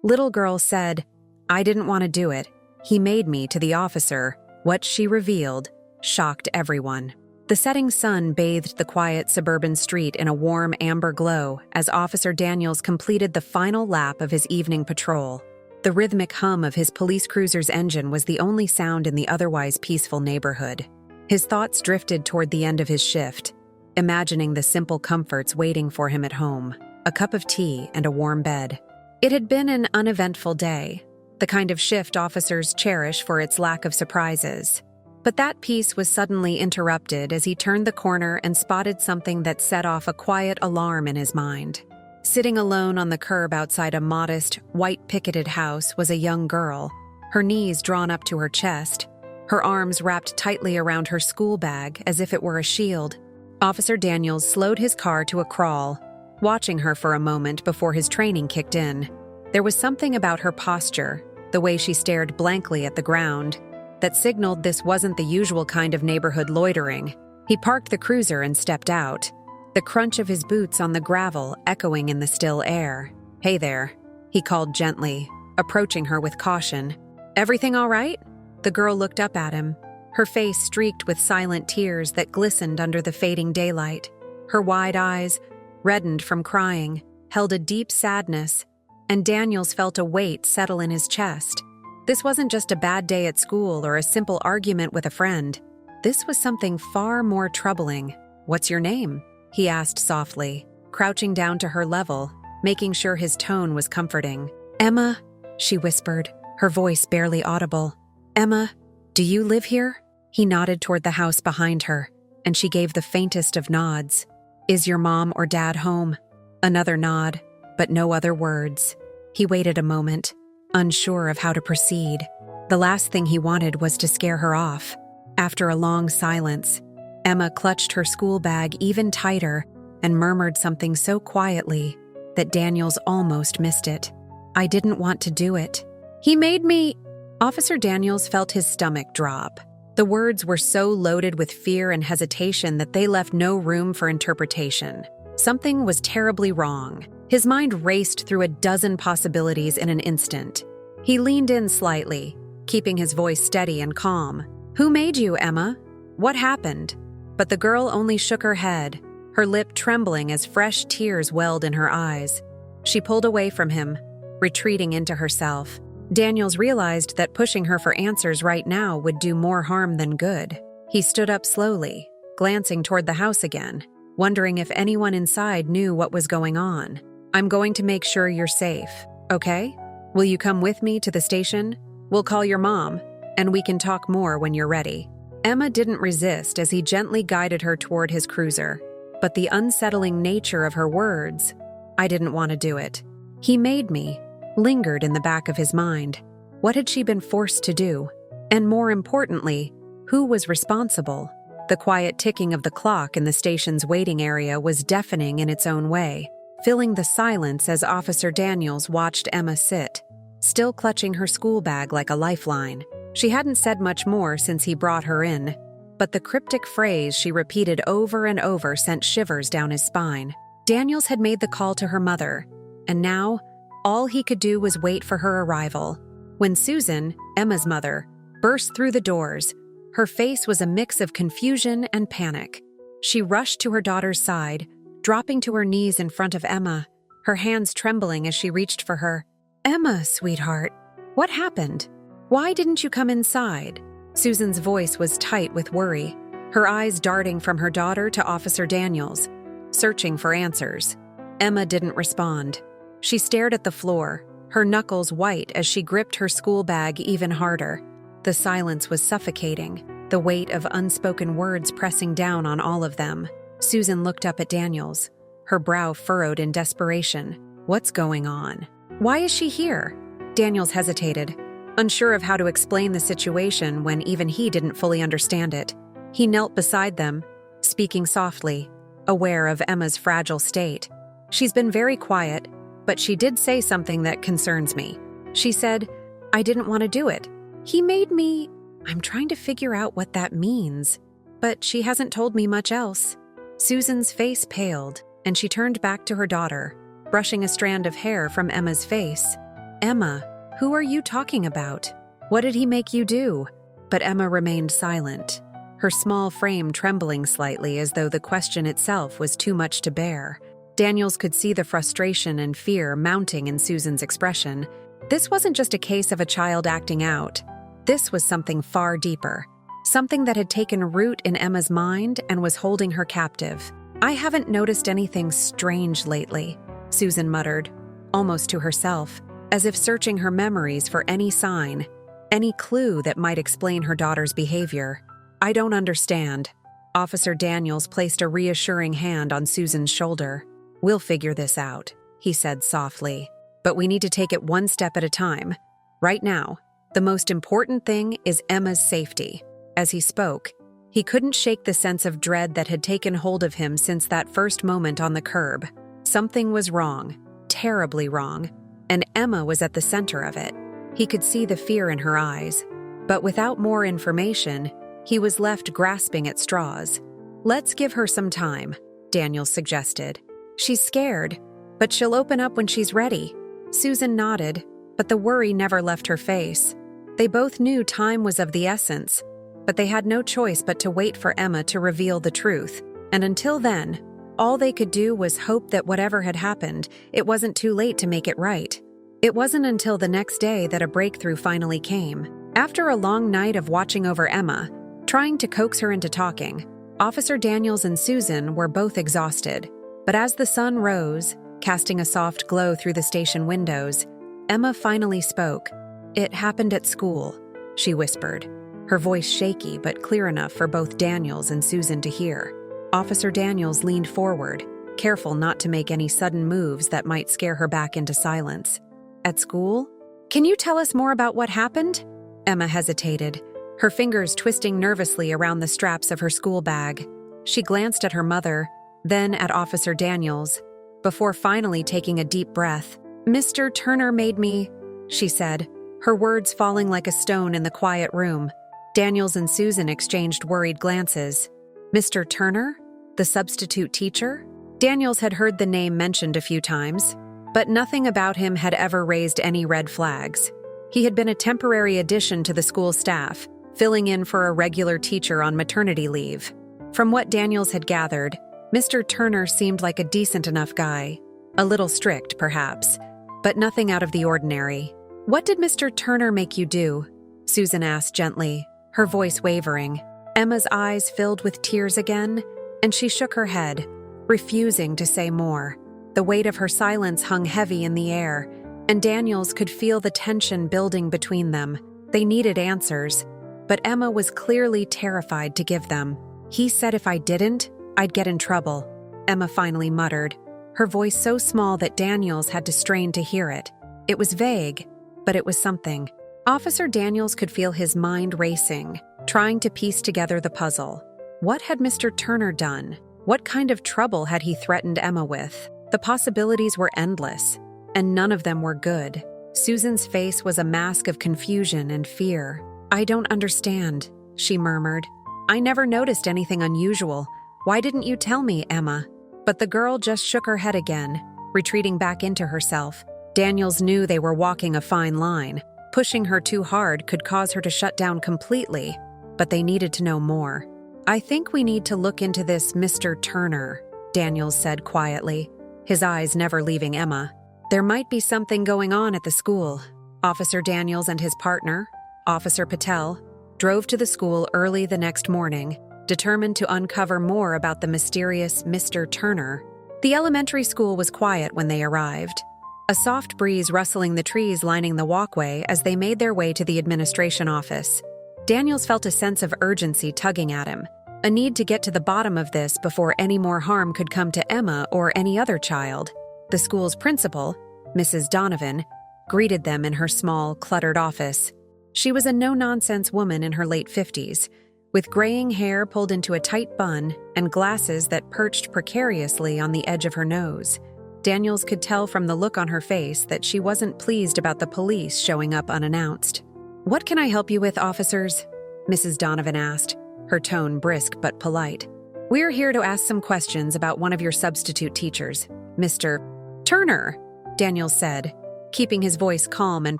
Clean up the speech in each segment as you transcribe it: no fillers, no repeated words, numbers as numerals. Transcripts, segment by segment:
Little girl said, "I didn't want to do it. He made me," to the officer. What she revealed shocked everyone. The setting sun bathed the quiet suburban street in a warm amber glow as Officer Daniels completed the final lap of his evening patrol. The rhythmic hum of his police cruiser's engine was the only sound in the otherwise peaceful neighborhood. His thoughts drifted toward the end of his shift, imagining the simple comforts waiting for him at home, a cup of tea and a warm bed. It had been an uneventful day, the kind of shift officers cherish for its lack of surprises. But that peace was suddenly interrupted as he turned the corner and spotted something that set off a quiet alarm in his mind. Sitting alone on the curb outside a modest, white-picketed house was a young girl, her knees drawn up to her chest, her arms wrapped tightly around her school bag as if it were a shield. Officer Daniels slowed his car to a crawl, watching her for a moment before his training kicked in. There was something about her posture, the way she stared blankly at the ground, that signaled this wasn't the usual kind of neighborhood loitering. He parked the cruiser and stepped out, the crunch of his boots on the gravel echoing in the still air. "Hey there," he called gently, approaching her with caution. "Everything all right?" The girl looked up at him, her face streaked with silent tears that glistened under the fading daylight. Her wide eyes, reddened from crying, held a deep sadness, and Daniels felt a weight settle in his chest. This wasn't just a bad day at school or a simple argument with a friend. This was something far more troubling. "What's your name?" he asked softly, crouching down to her level, making sure his tone was comforting. "Emma," she whispered, her voice barely audible. "Emma, do you live here?" He nodded toward the house behind her, and she gave the faintest of nods. "Is your mom or dad home?" Another nod, but no other words. He waited a moment, unsure of how to proceed. The last thing he wanted was to scare her off. After a long silence, Emma clutched her school bag even tighter and murmured something so quietly that Daniels almost missed it. "I didn't want to do it. He made me—" Officer Daniels felt his stomach drop. The words were so loaded with fear and hesitation that they left no room for interpretation. Something was terribly wrong. His mind raced through a dozen possibilities in an instant. He leaned in slightly, keeping his voice steady and calm. "Who made you, Emma? What happened?" But the girl only shook her head, her lip trembling as fresh tears welled in her eyes. She pulled away from him, retreating into herself. Daniels realized that pushing her for answers right now would do more harm than good. He stood up slowly, glancing toward the house again, wondering if anyone inside knew what was going on. "I'm going to make sure you're safe, okay? Will you come with me to the station? We'll call your mom, and we can talk more when you're ready." Emma didn't resist as he gently guided her toward his cruiser, but the unsettling nature of her words, "I didn't want to do it. He made me," lingered in the back of his mind. What had she been forced to do? And more importantly, who was responsible? The quiet ticking of the clock in the station's waiting area was deafening in its own way, filling the silence as Officer Daniels watched Emma sit, still clutching her school bag like a lifeline. She hadn't said much more since he brought her in, but the cryptic phrase she repeated over and over sent shivers down his spine. Daniels had made the call to her mother, and now all he could do was wait for her arrival. When Susan, Emma's mother, burst through the doors, her face was a mix of confusion and panic. She rushed to her daughter's side, dropping to her knees in front of Emma, her hands trembling as she reached for her. "Emma, sweetheart, what happened? Why didn't you come inside?" Susan's voice was tight with worry, her eyes darting from her daughter to Officer Daniels, searching for answers. Emma didn't respond. She stared at the floor, her knuckles white as she gripped her school bag even harder. The silence was suffocating, the weight of unspoken words pressing down on all of them. Susan looked up at Daniels, her brow furrowed in desperation. "What's going on? Why is she here?" Daniels hesitated, unsure of how to explain the situation when even he didn't fully understand it. He knelt beside them, speaking softly, aware of Emma's fragile state. "She's been very quiet, but she did say something that concerns me. She said, 'I didn't want to do it. He made me.' I'm trying to figure out what that means, but she hasn't told me much else." Susan's face paled, and she turned back to her daughter, brushing a strand of hair from Emma's face. Emma, who are you talking about? What did he make you do? But Emma remained silent, her small frame trembling slightly as though the question itself was too much to bear. Daniels could see the frustration and fear mounting in Susan's expression. This wasn't just a case of a child acting out. This was something far deeper, something that had taken root in Emma's mind and was holding her captive. I haven't noticed anything strange lately, Susan muttered, almost to herself, as if searching her memories for any sign, any clue that might explain her daughter's behavior. I don't understand. Officer Daniels placed a reassuring hand on Susan's shoulder. We'll figure this out, he said softly. But we need to take it one step at a time. Right now, the most important thing is Emma's safety. As he spoke, he couldn't shake the sense of dread that had taken hold of him since that first moment on the curb. Something was wrong, terribly wrong, and Emma was at the center of it. He could see the fear in her eyes, but without more information, he was left grasping at straws. Let's give her some time, Daniels suggested. She's scared, but she'll open up when she's ready. Susan nodded, but the worry never left her face. They both knew time was of the essence, but they had no choice but to wait for Emma to reveal the truth. And until then, all they could do was hope that whatever had happened, it wasn't too late to make it right. It wasn't until the next day that a breakthrough finally came. After a long night of watching over Emma, trying to coax her into talking, Officer Daniels and Susan were both exhausted. But as the sun rose, casting a soft glow through the station windows, Emma finally spoke. It happened at school, she whispered, her voice shaky but clear enough for both Daniels and Susan to hear. Officer Daniels leaned forward, careful not to make any sudden moves that might scare her back into silence. At school? Can you tell us more about what happened? Emma hesitated, her fingers twisting nervously around the straps of her school bag. She glanced at her mother, then at Officer Daniels, before finally taking a deep breath. Mr. Turner made me, she said, her words falling like a stone in the quiet room. Daniels and Susan exchanged worried glances. Mr. Turner? The substitute teacher? Daniels had heard the name mentioned a few times, but nothing about him had ever raised any red flags. He had been a temporary addition to the school staff, filling in for a regular teacher on maternity leave. From what Daniels had gathered, Mr. Turner seemed like a decent enough guy. A little strict, perhaps, but nothing out of the ordinary. What did Mr. Turner make you do? Susan asked gently, her voice wavering. Emma's eyes filled with tears again, and she shook her head, refusing to say more. The weight of her silence hung heavy in the air, and Daniels could feel the tension building between them. They needed answers, but Emma was clearly terrified to give them. He said if I didn't, I'd get in trouble, Emma finally muttered, her voice so small that Daniels had to strain to hear it. It was vague, but it was something. Officer Daniels could feel his mind racing, trying to piece together the puzzle. What had Mr. Turner done? What kind of trouble had he threatened Emma with? The possibilities were endless, and none of them were good. Susan's face was a mask of confusion and fear. I don't understand, she murmured. I never noticed anything unusual. Why didn't you tell me, Emma? But the girl just shook her head again, retreating back into herself. Daniels knew they were walking a fine line. Pushing her too hard could cause her to shut down completely, but they needed to know more. I think we need to look into this Mr. Turner, Daniels said quietly, his eyes never leaving Emma. There might be something going on at the school. Officer Daniels and his partner, Officer Patel, drove to the school early the next morning, determined to uncover more about the mysterious Mr. Turner. The elementary school was quiet when they arrived, a soft breeze rustling the trees lining the walkway as they made their way to the administration office. Daniels felt a sense of urgency tugging at him, a need to get to the bottom of this before any more harm could come to Emma or any other child. The school's principal, Mrs. Donovan, greeted them in her small, cluttered office. She was a no-nonsense woman in her late 50s, with graying hair pulled into a tight bun and glasses that perched precariously on the edge of her nose. Daniels could tell from the look on her face that she wasn't pleased about the police showing up unannounced. What can I help you with, officers? Mrs. Donovan asked, her tone brisk but polite. We're here to ask some questions about one of your substitute teachers, Mr. Turner, Daniels said, keeping his voice calm and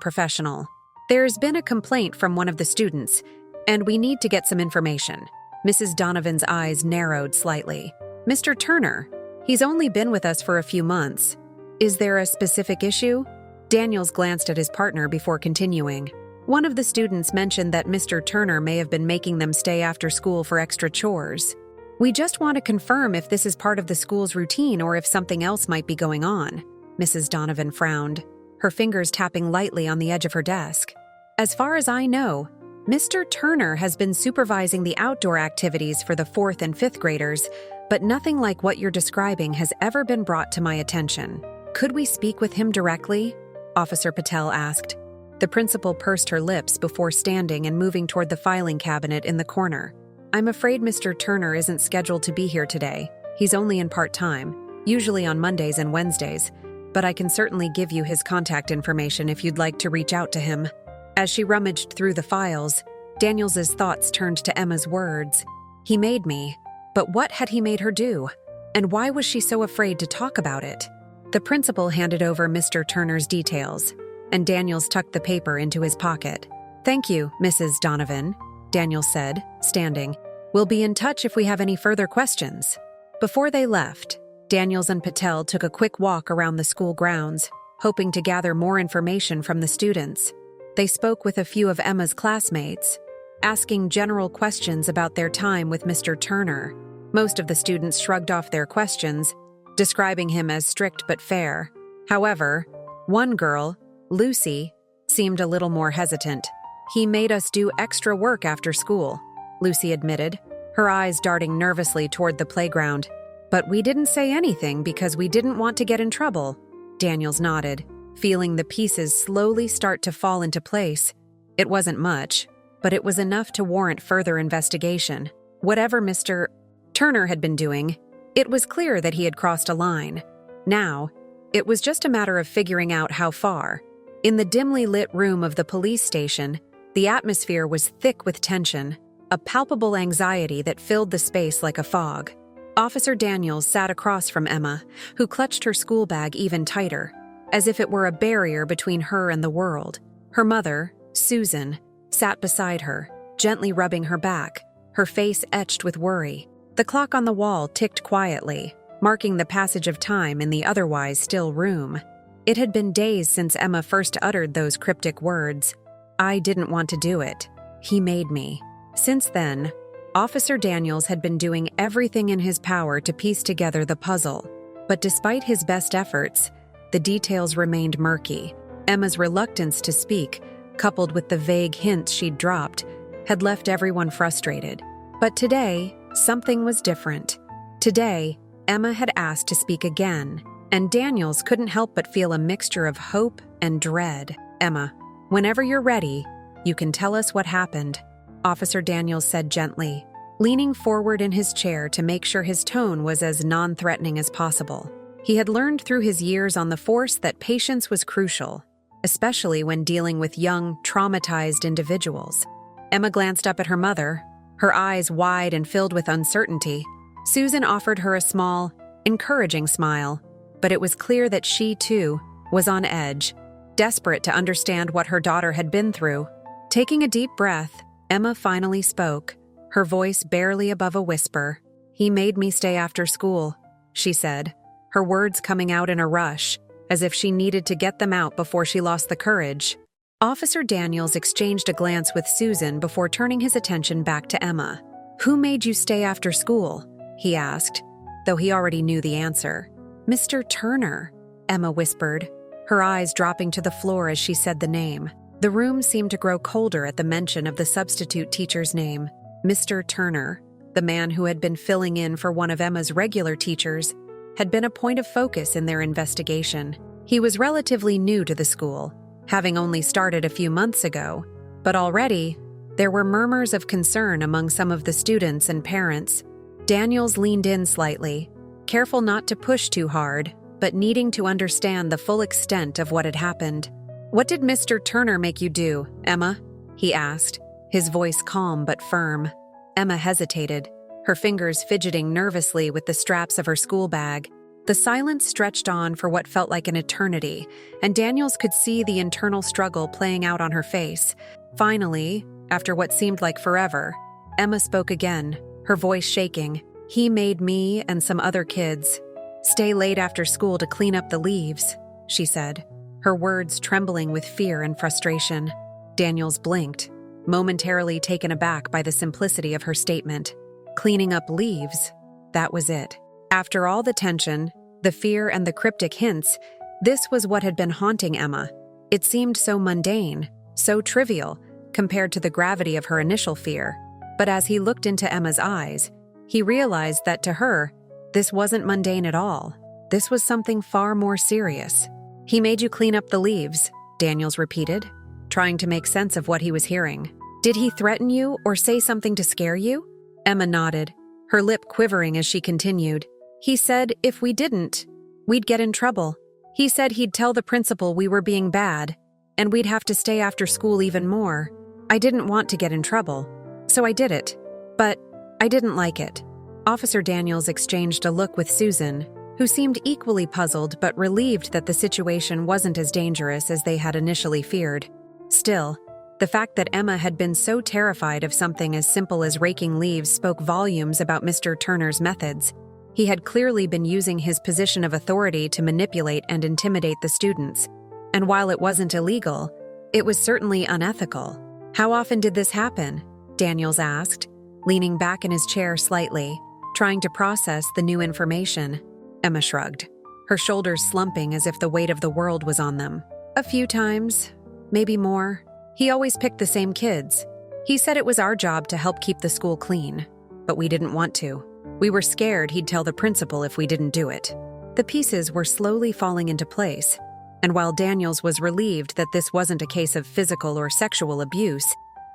professional. "There's been a complaint from one of the students, and we need to get some information." Mrs. Donovan's eyes narrowed slightly. "Mr. Turner, he's only been with us for a few months. Is there a specific issue?" Daniels glanced at his partner before continuing. "One of the students mentioned that Mr. Turner may have been making them stay after school for extra chores. We just want to confirm if this is part of the school's routine or if something else might be going on." Mrs. Donovan frowned, her fingers tapping lightly on the edge of her desk. "As far as I know, Mr. Turner has been supervising the outdoor activities for the 4th and 5th graders, but nothing like what you're describing has ever been brought to my attention. Could we speak with him directly?" Officer Patel asked. The principal pursed her lips before standing and moving toward the filing cabinet in the corner. "I'm afraid Mr. Turner isn't scheduled to be here today. He's only in part-time, usually on Mondays and Wednesdays, but I can certainly give you his contact information if you'd like to reach out to him." As she rummaged through the files, Daniels's thoughts turned to Emma's words. "He made me." But what had he made her do? And why was she so afraid to talk about it? The principal handed over Mr. Turner's details, and Daniels tucked the paper into his pocket. "Thank you, Mrs. Donovan," Daniels said, standing. "We'll be in touch if we have any further questions." Before they left, Daniels and Patel took a quick walk around the school grounds, hoping to gather more information from the students. They spoke with a few of Emma's classmates, asking general questions about their time with Mr. Turner. Most of the students shrugged off their questions, describing him as strict but fair. However, one girl, Lucy, seemed a little more hesitant. "He made us do extra work after school," Lucy admitted, her eyes darting nervously toward the playground. "But we didn't say anything because we didn't want to get in trouble." Daniels nodded, feeling the pieces slowly start to fall into place. It wasn't much, but it was enough to warrant further investigation. Whatever Mr. Turner had been doing, it was clear that he had crossed a line. Now, it was just a matter of figuring out how far. In the dimly lit room of the police station, the atmosphere was thick with tension, a palpable anxiety that filled the space like a fog. Officer Daniels sat across from Emma, who clutched her school bag even tighter, as if it were a barrier between her and the world. Her mother, Susan, sat beside her, gently rubbing her back, her face etched with worry. The clock on the wall ticked quietly, marking the passage of time in the otherwise still room. It had been days since Emma first uttered those cryptic words. "I didn't want to do it. He made me." Since then, Officer Daniels had been doing everything in his power to piece together the puzzle. But despite his best efforts, the details remained murky. Emma's reluctance to speak, coupled with the vague hints she'd dropped, had left everyone frustrated. But today, something was different. Today, Emma had asked to speak again, and Daniels couldn't help but feel a mixture of hope and dread. "Emma, whenever you're ready, you can tell us what happened," Officer Daniels said gently, leaning forward in his chair to make sure his tone was as non-threatening as possible. He had learned through his years on the force that patience was crucial, especially when dealing with young, traumatized individuals. Emma glanced up at her mother, her eyes wide and filled with uncertainty. Susan offered her a small, encouraging smile, but it was clear that she, too, was on edge, desperate to understand what her daughter had been through. Taking a deep breath, Emma finally spoke, her voice barely above a whisper. "He made me stay after school," she said, her words coming out in a rush, as if she needed to get them out before she lost the courage. Officer Daniels exchanged a glance with Susan before turning his attention back to Emma. "Who made you stay after school?" he asked, though he already knew the answer. "Mr. Turner," Emma whispered, her eyes dropping to the floor as she said the name. The room seemed to grow colder at the mention of the substitute teacher's name. Mr. Turner, the man who had been filling in for one of Emma's regular teachers, had been a point of focus in their investigation. He was relatively new to the school, having only started a few months ago, but already there were murmurs of concern among some of the students and parents. Daniels leaned in slightly, careful not to push too hard, but needing to understand the full extent of what had happened. "What did Mr. Turner make you do, Emma?" he asked, his voice calm but firm. Emma hesitated, her fingers fidgeting nervously with the straps of her school bag. The silence stretched on for what felt like an eternity, and Daniels could see the internal struggle playing out on her face. Finally, after what seemed like forever, Emma spoke again, her voice shaking. "He made me and some other kids stay late after school to clean up the leaves," she said, her words trembling with fear and frustration. Daniels blinked, momentarily taken aback by the simplicity of her statement. Cleaning up leaves, that was it. After all the tension, the fear, and the cryptic hints, this was what had been haunting Emma. It seemed so mundane, so trivial, compared to the gravity of her initial fear. But as he looked into Emma's eyes, he realized that to her, this wasn't mundane at all. This was something far more serious. "He made you clean up the leaves," Daniels repeated, trying to make sense of what he was hearing. "Did he threaten you or say something to scare you?" Emma nodded, her lip quivering as she continued. "He said if we didn't, we'd get in trouble. He said he'd tell the principal we were being bad, and we'd have to stay after school even more. I didn't want to get in trouble, so I did it. But I didn't like it." Officer Daniels exchanged a look with Susan, who seemed equally puzzled but relieved that the situation wasn't as dangerous as they had initially feared. Still, the fact that Emma had been so terrified of something as simple as raking leaves spoke volumes about Mr. Turner's methods. He had clearly been using his position of authority to manipulate and intimidate the students. And while it wasn't illegal, it was certainly unethical. "How often did this happen?" Daniels asked, leaning back in his chair slightly, trying to process the new information. Emma shrugged, her shoulders slumping as if the weight of the world was on them. "A few times, maybe more. He always picked the same kids. He said it was our job to help keep the school clean, but we didn't want to. We were scared he'd tell the principal if we didn't do it." The pieces were slowly falling into place, and while Daniels was relieved that this wasn't a case of physical or sexual abuse,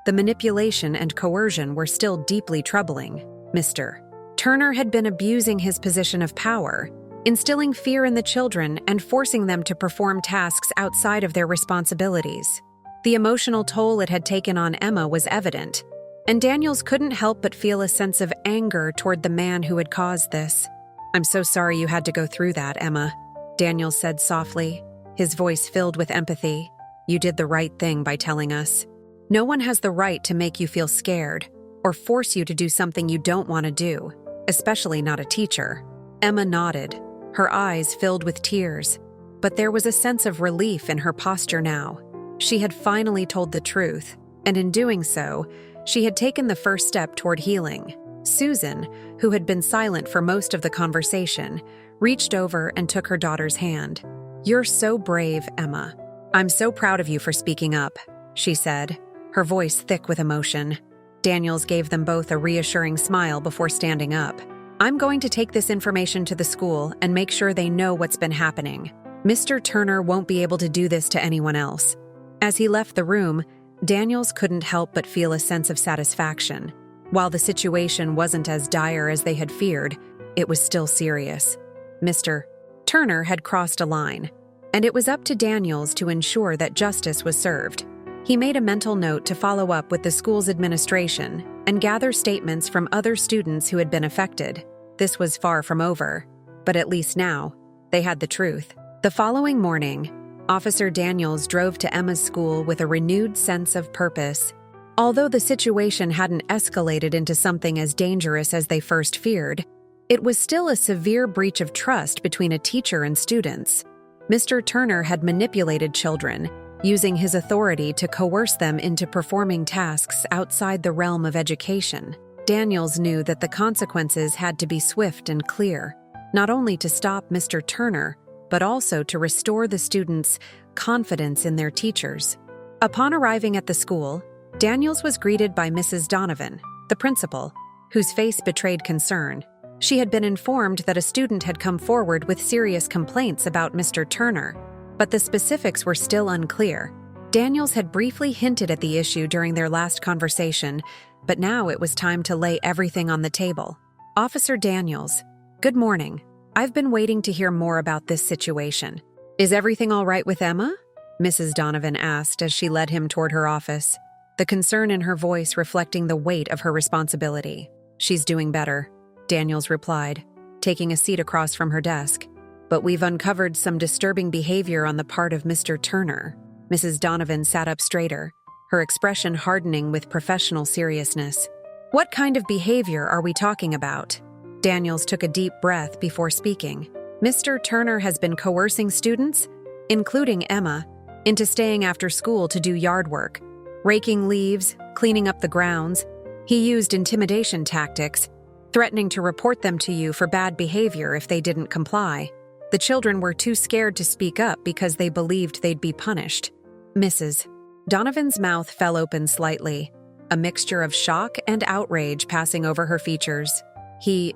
the manipulation and coercion were still deeply troubling. Mr. Turner had been abusing his position of power, instilling fear in the children and forcing them to perform tasks outside of their responsibilities. The emotional toll it had taken on Emma was evident, and Daniels couldn't help but feel a sense of anger toward the man who had caused this. "I'm so sorry you had to go through that, Emma," Daniels said softly, his voice filled with empathy. "You did the right thing by telling us. No one has the right to make you feel scared or force you to do something you don't want to do, especially not a teacher." Emma nodded, her eyes filled with tears, but there was a sense of relief in her posture now. She had finally told the truth, and in doing so, she had taken the first step toward healing. Susan, who had been silent for most of the conversation, reached over and took her daughter's hand. "You're so brave, Emma. I'm so proud of you for speaking up," she said, her voice thick with emotion. Daniels gave them both a reassuring smile before standing up. "I'm going to take this information to the school and make sure they know what's been happening. Mr. Turner won't be able to do this to anyone else." As he left the room, Daniels couldn't help but feel a sense of satisfaction. While the situation wasn't as dire as they had feared, it was still serious. Mr. Turner had crossed a line, and it was up to Daniels to ensure that justice was served. He made a mental note to follow up with the school's administration and gather statements from other students who had been affected. This was far from over, but at least now, they had the truth. The following morning, Officer Daniels drove to Emma's school with a renewed sense of purpose. Although the situation hadn't escalated into something as dangerous as they first feared, it was still a severe breach of trust between a teacher and students. Mr. Turner had manipulated children, using his authority to coerce them into performing tasks outside the realm of education. Daniels knew that the consequences had to be swift and clear, not only to stop Mr. Turner, but also to restore the students' confidence in their teachers. Upon arriving at the school, Daniels was greeted by Mrs. Donovan, the principal, whose face betrayed concern. She had been informed that a student had come forward with serious complaints about Mr. Turner, but the specifics were still unclear. Daniels had briefly hinted at the issue during their last conversation, but now it was time to lay everything on the table. "Officer Daniels, good morning. I've been waiting to hear more about this situation. Is everything all right with Emma?" Mrs. Donovan asked as she led him toward her office, the concern in her voice reflecting the weight of her responsibility. "She's doing better," Daniels replied, taking a seat across from her desk. but we've uncovered some disturbing behavior on the part of Mr. Turner. Mrs. Donovan sat up straighter, her expression hardening with professional seriousness. What kind of behavior are we talking about? Daniels took a deep breath before speaking. Mr. Turner has been coercing students, including Emma, into staying after school to do yard work, raking leaves, cleaning up the grounds. He used intimidation tactics, threatening to report them to you for bad behavior if they didn't comply. The children were too scared to speak up because they believed they'd be punished. Mrs. Donovan's mouth fell open slightly, a mixture of shock and outrage passing over her features. He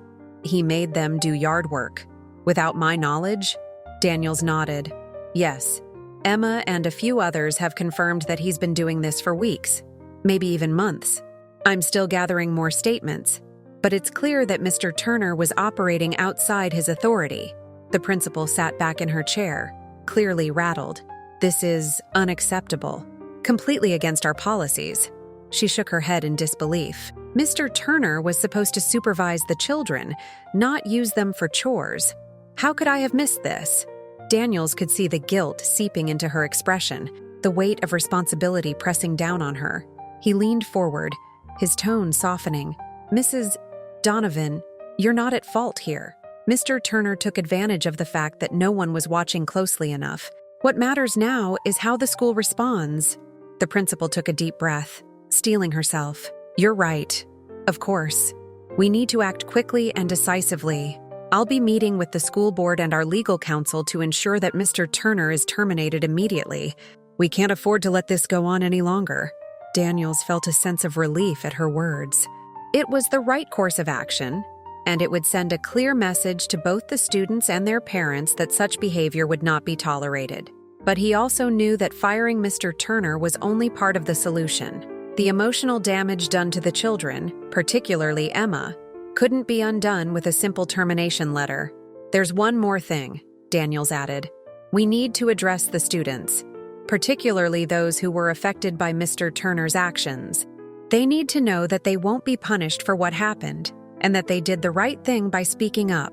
made them do yard work. Without my knowledge? Daniels nodded. Yes. Emma and a few others have confirmed that he's been doing this for weeks, maybe even months. I'm still gathering more statements, but it's clear that Mr. Turner was operating outside his authority. The principal sat back in her chair, clearly rattled. This is unacceptable, completely against our policies. She shook her head in disbelief. Mr. Turner was supposed to supervise the children, not use them for chores. How could I have missed this? Daniels could see the guilt seeping into her expression, the weight of responsibility pressing down on her. He leaned forward, his tone softening. Mrs. Donovan, you're not at fault here. Mr. Turner took advantage of the fact that no one was watching closely enough. What matters now is how the school responds. The principal took a deep breath, steeling herself. You're right. Of course. We need to act quickly and decisively. I'll be meeting with the school board and our legal counsel to ensure that Mr. Turner is terminated immediately. We can't afford to let this go on any longer. Daniels felt a sense of relief at her words. It was the right course of action, and it would send a clear message to both the students and their parents that such behavior would not be tolerated. But he also knew that firing Mr. Turner was only part of the solution. The emotional damage done to the children, particularly Emma, couldn't be undone with a simple termination letter. There's one more thing, Daniels added. We need to address the students, particularly those who were affected by Mr. Turner's actions. They need to know that they won't be punished for what happened, and that they did the right thing by speaking up.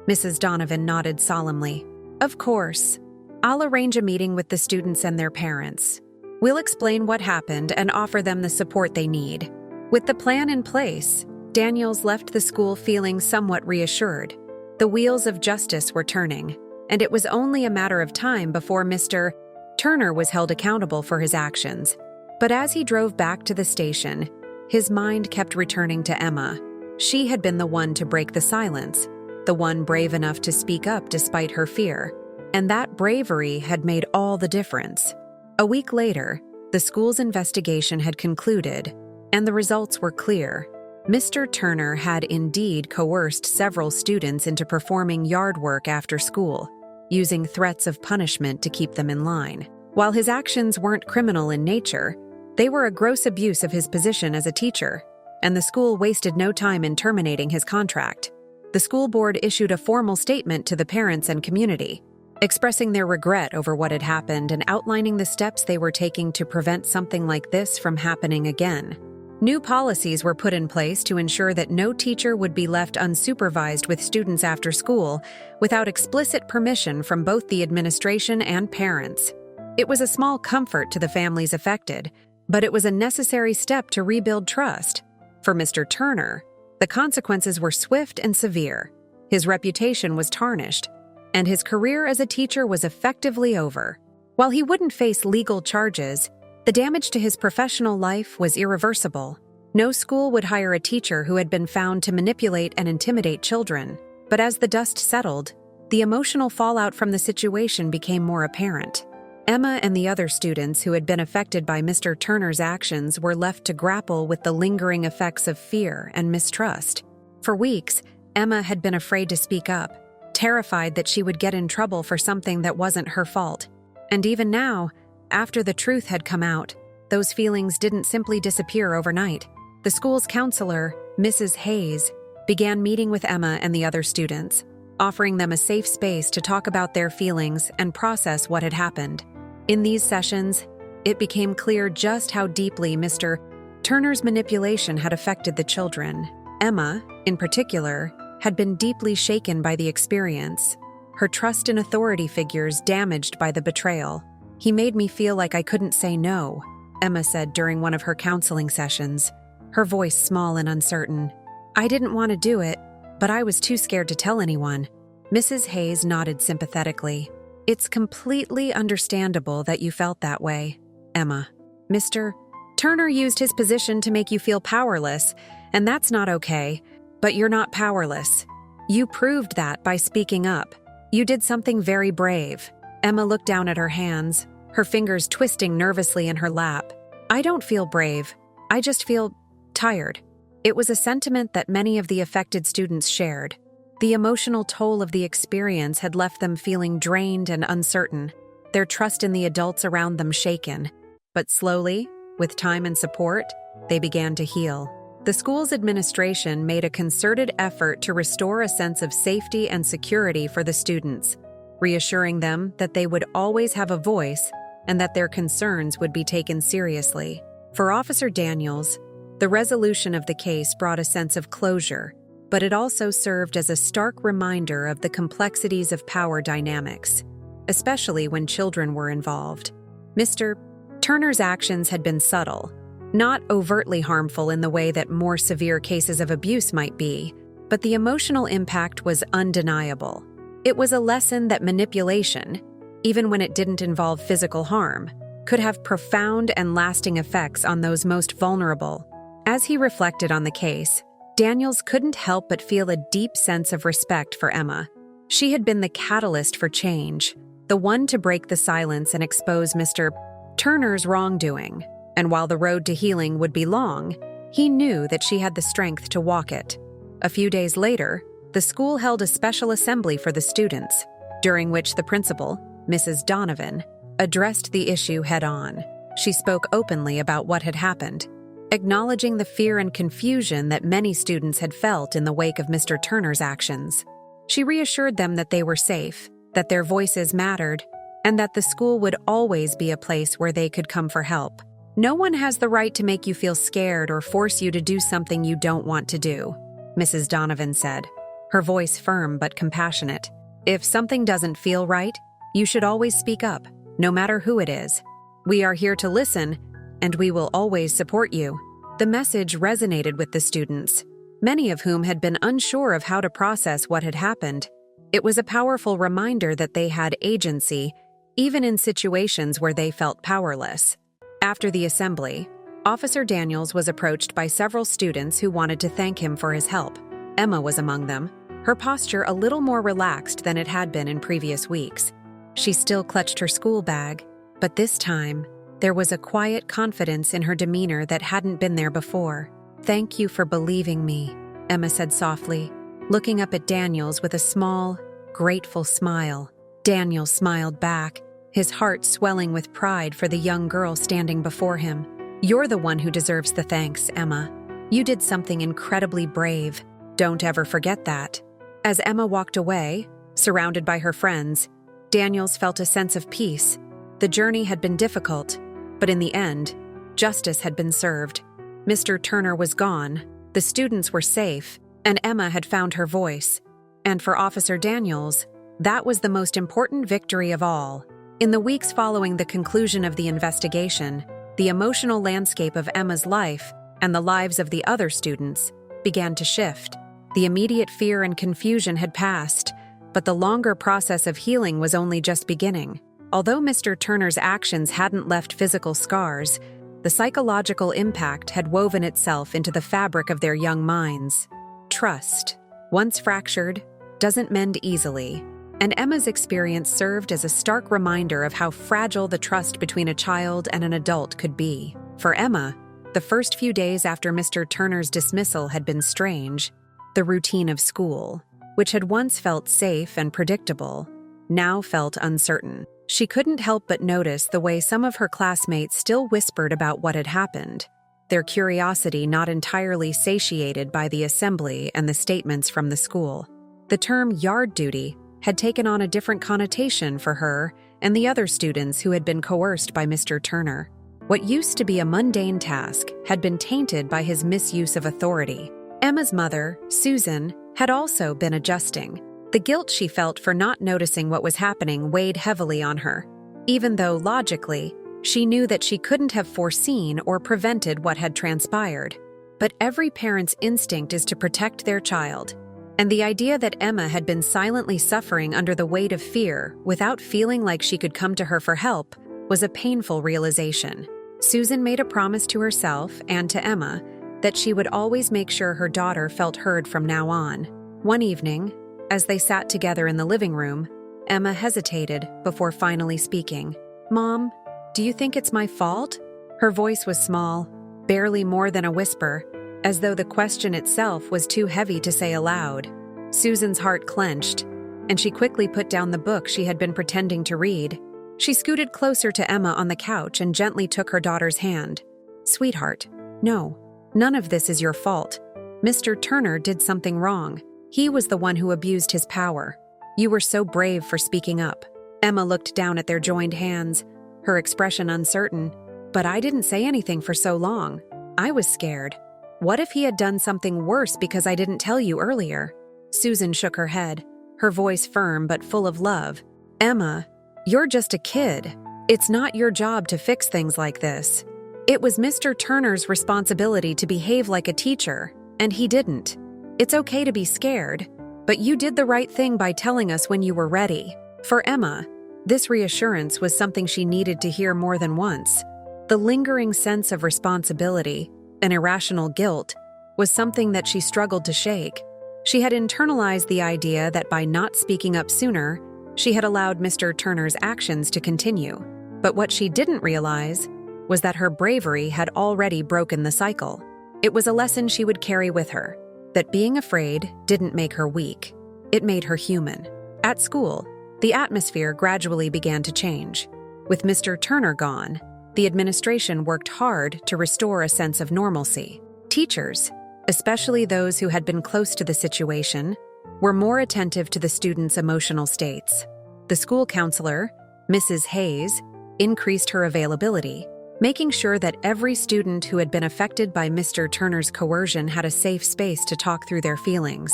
Mrs. Donovan nodded solemnly. Of course. I'll arrange a meeting with the students and their parents. We'll explain what happened and offer them the support they need. With the plan in place, Daniels left the school feeling somewhat reassured. The wheels of justice were turning, and it was only a matter of time before Mr. Turner was held accountable for his actions. But as he drove back to the station, his mind kept returning to Emma. She had been the one to break the silence, the one brave enough to speak up despite her fear. And that bravery had made all the difference. A week later, the school's investigation had concluded, and the results were clear. Mr. Turner had indeed coerced several students into performing yard work after school, using threats of punishment to keep them in line. While his actions weren't criminal in nature, they were a gross abuse of his position as a teacher, and the school wasted no time in terminating his contract. The school board issued a formal statement to the parents and community, expressing their regret over what had happened and outlining the steps they were taking to prevent something like this from happening again. New policies were put in place to ensure that no teacher would be left unsupervised with students after school without explicit permission from both the administration and parents. It was a small comfort to the families affected, but it was a necessary step to rebuild trust. For Mr. Turner, the consequences were swift and severe. His reputation was tarnished, and his career as a teacher was effectively over. While he wouldn't face legal charges, the damage to his professional life was irreversible. No school would hire a teacher who had been found to manipulate and intimidate children. But as the dust settled, the emotional fallout from the situation became more apparent. Emma and the other students who had been affected by Mr. Turner's actions were left to grapple with the lingering effects of fear and mistrust. For weeks, Emma had been afraid to speak up, terrified that she would get in trouble for something that wasn't her fault. And even now, after the truth had come out, those feelings didn't simply disappear overnight. The school's counselor, Mrs. Hayes, began meeting with Emma and the other students, offering them a safe space to talk about their feelings and process what had happened. In these sessions, it became clear just how deeply Mr. Turner's manipulation had affected the children. Emma, in particular, had been deeply shaken by the experience. her trust in authority figures damaged by the betrayal. "He made me feel like I couldn't say no," Emma said during one of her counseling sessions, her voice small and uncertain. "I didn't want to do it, but I was too scared to tell anyone." Mrs. Hayes nodded sympathetically. "It's completely understandable that you felt that way, Emma. Mr. Turner used his position to make you feel powerless, and that's not okay, but you're not powerless. You proved that by speaking up. You did something very brave." Emma looked down at her hands, her fingers twisting nervously in her lap. "I don't feel brave. I just feel tired." It was a sentiment that many of the affected students shared. The emotional toll of the experience had left them feeling drained and uncertain, their trust in the adults around them shaken. But slowly, with time and support, they began to heal. The school's administration made a concerted effort to restore a sense of safety and security for the students, reassuring them that they would always have a voice and that their concerns would be taken seriously. For Officer Daniels, the resolution of the case brought a sense of closure, but it also served as a stark reminder of the complexities of power dynamics, especially when children were involved. Mr. Turner's actions had been subtle, not overtly harmful in the way that more severe cases of abuse might be, but the emotional impact was undeniable. It was a lesson that manipulation, even when it didn't involve physical harm, could have profound and lasting effects on those most vulnerable. As he reflected on the case, Daniels couldn't help but feel a deep sense of respect for Emma. She had been the catalyst for change, the one to break the silence and expose Mr. Turner's wrongdoing. And while the road to healing would be long, he knew that she had the strength to walk it. A few days later, the school held a special assembly for the students, during which the principal, Mrs. Donovan, addressed the issue head-on. She spoke openly about what had happened, acknowledging the fear and confusion that many students had felt in the wake of Mr. Turner's actions. She reassured them that they were safe, that their voices mattered, and that the school would always be a place where they could come for help. "No one has the right to make you feel scared or force you to do something you don't want to do," Mrs. Donovan said, her voice firm but compassionate. "If something doesn't feel right, you should always speak up, no matter who it is. We are here to listen, and we will always support you." The message resonated with the students, many of whom had been unsure of how to process what had happened. It was a powerful reminder that they had agency, even in situations where they felt powerless. After the assembly, Officer Daniels was approached by several students who wanted to thank him for his help. Emma was among them, her posture a little more relaxed than it had been in previous weeks. She still clutched her school bag, but this time, there was a quiet confidence in her demeanor that hadn't been there before. "Thank you for believing me," Emma said softly, looking up at Daniels with a small, grateful smile. Daniels smiled back, his heart swelling with pride for the young girl standing before him. "You're the one who deserves the thanks, Emma. You did something incredibly brave. Don't ever forget that." As Emma walked away, surrounded by her friends, Daniels felt a sense of peace. The journey had been difficult, but in the end, justice had been served. Mr. Turner was gone, the students were safe, and Emma had found her voice. And for Officer Daniels, that was the most important victory of all. In the weeks following the conclusion of the investigation, the emotional landscape of Emma's life and the lives of the other students began to shift. The immediate fear and confusion had passed, but the longer process of healing was only just beginning. Although Mr. Turner's actions hadn't left physical scars, the psychological impact had woven itself into the fabric of their young minds. Trust, once fractured, doesn't mend easily, and Emma's experience served as a stark reminder of how fragile the trust between a child and an adult could be. For Emma, the first few days after Mr. Turner's dismissal had been strange. The routine of school, which had once felt safe and predictable, now felt uncertain. She couldn't help but notice the way some of her classmates still whispered about what had happened, their curiosity not entirely satiated by the assembly and the statements from the school. The term yard duty had taken on a different connotation for her and the other students who had been coerced by Mr. Turner. What used to be a mundane task had been tainted by his misuse of authority. Emma's mother, Susan, had also been adjusting. The guilt she felt for not noticing what was happening weighed heavily on her, even though, logically, she knew that she couldn't have foreseen or prevented what had transpired. But every parent's instinct is to protect their child, and the idea that Emma had been silently suffering under the weight of fear without feeling like she could come to her for help was a painful realization. Susan made a promise to herself and to Emma that she would always make sure her daughter felt heard from now on. One evening, as they sat together in the living room, Emma hesitated before finally speaking. "Mom, do you think it's my fault?" Her voice was small, barely more than a whisper, as though the question itself was too heavy to say aloud. Susan's heart clenched, and she quickly put down the book she had been pretending to read. She scooted closer to Emma on the couch and gently took her daughter's hand. "Sweetheart, no, none of this is your fault. Mr. Turner did something wrong. He was the one who abused his power. You were so brave for speaking up." Emma looked down at their joined hands, her expression uncertain. "But I didn't say anything for so long. I was scared. What if he had done something worse because I didn't tell you earlier?" Susan shook her head, her voice firm but full of love. "Emma, you're just a kid. It's not your job to fix things like this. It was Mr. Turner's responsibility to behave like a teacher, and he didn't. It's okay to be scared, but you did the right thing by telling us when you were ready." For Emma, this reassurance was something she needed to hear more than once. The lingering sense of responsibility, an irrational guilt, was something that she struggled to shake. She had internalized the idea that by not speaking up sooner, she had allowed Mr. Turner's actions to continue. But what she didn't realize was that her bravery had already broken the cycle. It was a lesson she would carry with her, that being afraid didn't make her weak. It made her human. At school, the atmosphere gradually began to change. With Mr. Turner gone, the administration worked hard to restore a sense of normalcy. Teachers, especially those who had been close to the situation, were more attentive to the students' emotional states. The school counselor, Mrs. Hayes, increased her availability, making sure that every student who had been affected by Mr. Turner's coercion had a safe space to talk through their feelings.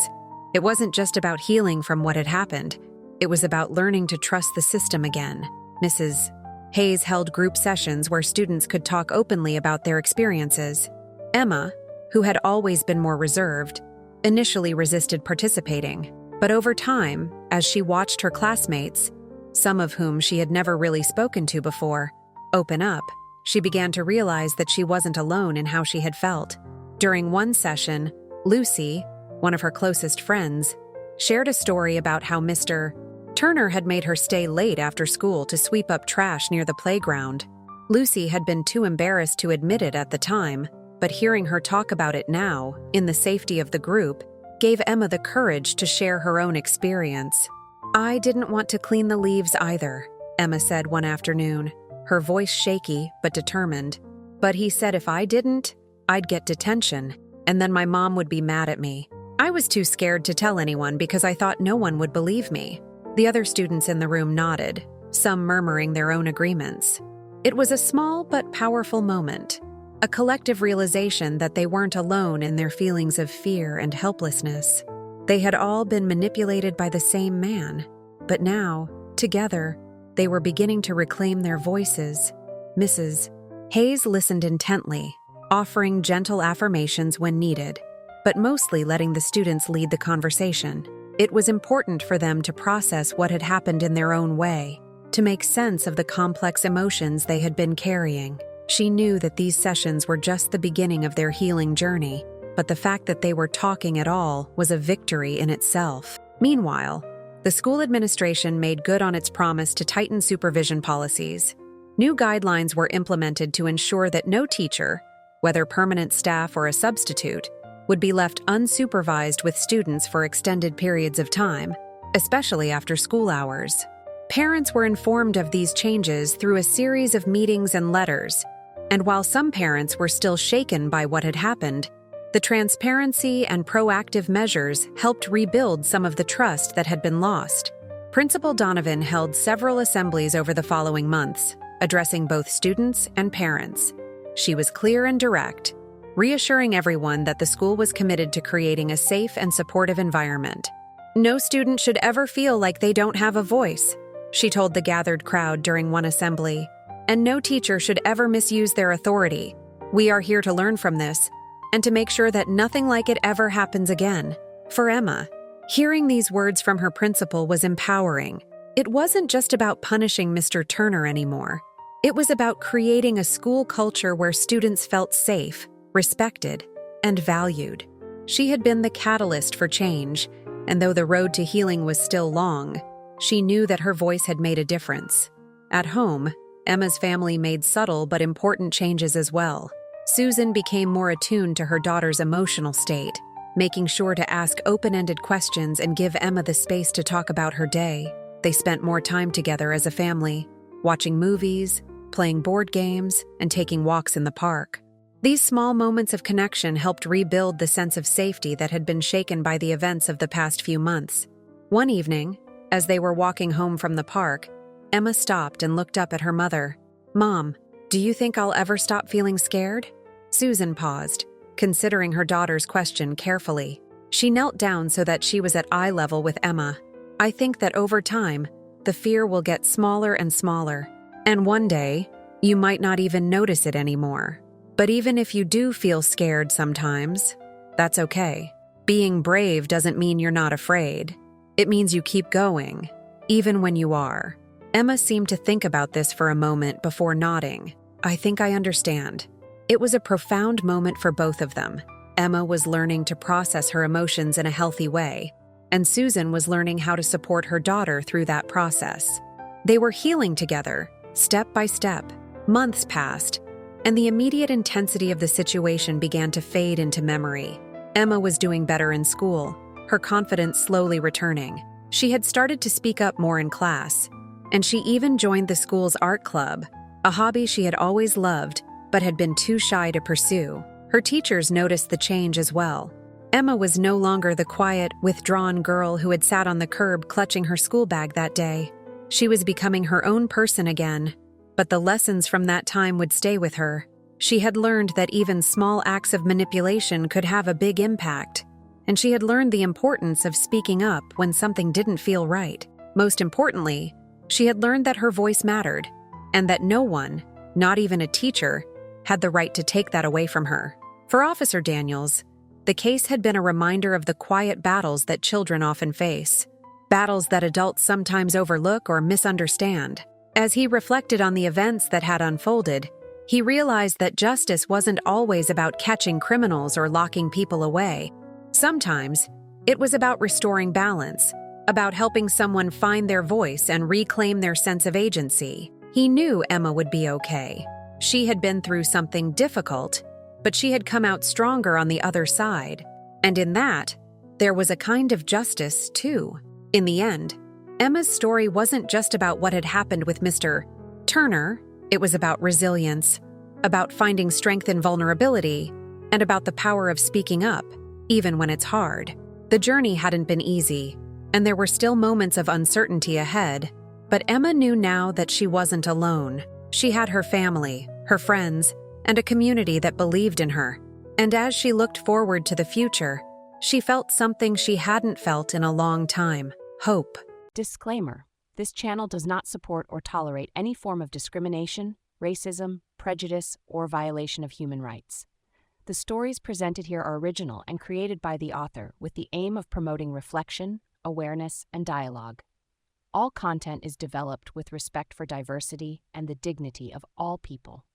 It wasn't just about healing from what had happened. It was about learning to trust the system again. Mrs. Hayes held group sessions where students could talk openly about their experiences. Emma, who had always been more reserved, initially resisted participating. But over time, as she watched her classmates, some of whom she had never really spoken to before, open up, she began to realize that she wasn't alone in how she had felt. During one session, Lucy, one of her closest friends, shared a story about how Mr. Turner had made her stay late after school to sweep up trash near the playground. Lucy had been too embarrassed to admit it at the time, but hearing her talk about it now, in the safety of the group, gave Emma the courage to share her own experience. "I didn't want to clean the leaves either," Emma said one afternoon, her voice shaky but determined. "But he said if I didn't, I'd get detention, and then my mom would be mad at me. I was too scared to tell anyone because I thought no one would believe me." The other students in the room nodded, some murmuring their own agreements. It was a small but powerful moment, a collective realization that they weren't alone in their feelings of fear and helplessness. They had all been manipulated by the same man, but now, together, they were beginning to reclaim their voices. Mrs. Hayes listened intently, offering gentle affirmations when needed, but mostly letting the students lead the conversation. It was important for them to process what had happened in their own way, to make sense of the complex emotions they had been carrying. She knew that these sessions were just the beginning of their healing journey, but the fact that they were talking at all was a victory in itself. Meanwhile, the school administration made good on its promise to tighten supervision policies. New guidelines were implemented to ensure that no teacher, whether permanent staff or a substitute, would be left unsupervised with students for extended periods of time, especially after school hours. Parents were informed of these changes through a series of meetings and letters, and while some parents were still shaken by what had happened, the transparency and proactive measures helped rebuild some of the trust that had been lost. Principal Donovan held several assemblies over the following months, addressing both students and parents. She was clear and direct, reassuring everyone that the school was committed to creating a safe and supportive environment. No student should ever feel like they don't have a voice, she told the gathered crowd during one assembly. And no teacher should ever misuse their authority. We are here to learn from this and to make sure that nothing like it ever happens again. For Emma, hearing these words from her principal was empowering. It wasn't just about punishing Mr. Turner anymore. It was about creating a school culture where students felt safe, respected, and valued. She had been the catalyst for change, and though the road to healing was still long, she knew that her voice had made a difference. At home, Emma's family made subtle but important changes as well. Susan became more attuned to her daughter's emotional state, making sure to ask open-ended questions and give Emma the space to talk about her day. They spent more time together as a family, watching movies, playing board games, and taking walks in the park. These small moments of connection helped rebuild the sense of safety that had been shaken by the events of the past few months. One evening, as they were walking home from the park, Emma stopped and looked up at her mother. "Mom, do you think I'll ever stop feeling scared?" Susan paused, considering her daughter's question carefully. She knelt down so that she was at eye level with Emma. "I think that over time, the fear will get smaller and smaller. And one day, you might not even notice it anymore. But even if you do feel scared sometimes, that's okay. Being brave doesn't mean you're not afraid. It means you keep going, even when you are." Emma seemed to think about this for a moment before nodding. "I think I understand." It was a profound moment for both of them. Emma was learning to process her emotions in a healthy way, and Susan was learning how to support her daughter through that process. They were healing together, step by step. Months passed, and the immediate intensity of the situation began to fade into memory. Emma was doing better in school, her confidence slowly returning. She had started to speak up more in class, and she even joined the school's art club, a hobby she had always loved but had been too shy to pursue. Her teachers noticed the change as well. Emma was no longer the quiet, withdrawn girl who had sat on the curb clutching her school bag that day. She was becoming her own person again, but the lessons from that time would stay with her. She had learned that even small acts of manipulation could have a big impact, and she had learned the importance of speaking up when something didn't feel right. Most importantly, she had learned that her voice mattered, and that no one, not even a teacher, had the right to take that away from her. For Officer Daniels, the case had been a reminder of the quiet battles that children often face, battles that adults sometimes overlook or misunderstand. As he reflected on the events that had unfolded, he realized that justice wasn't always about catching criminals or locking people away. Sometimes, it was about restoring balance, about helping someone find their voice and reclaim their sense of agency. He knew Emma would be okay. She had been through something difficult, but she had come out stronger on the other side. And in that, there was a kind of justice, too. In the end, Emma's story wasn't just about what had happened with Mr. Turner. It was about resilience, about finding strength in vulnerability, and about the power of speaking up, even when it's hard. The journey hadn't been easy, and there were still moments of uncertainty ahead, but Emma knew now that she wasn't alone. She had her family, her friends, and a community that believed in her. And as she looked forward to the future, she felt something she hadn't felt in a long time: hope. Disclaimer: this channel does not support or tolerate any form of discrimination, racism, prejudice, or violation of human rights. The stories presented here are original and created by the author with the aim of promoting reflection, awareness, and dialogue. All content is developed with respect for diversity and the dignity of all people.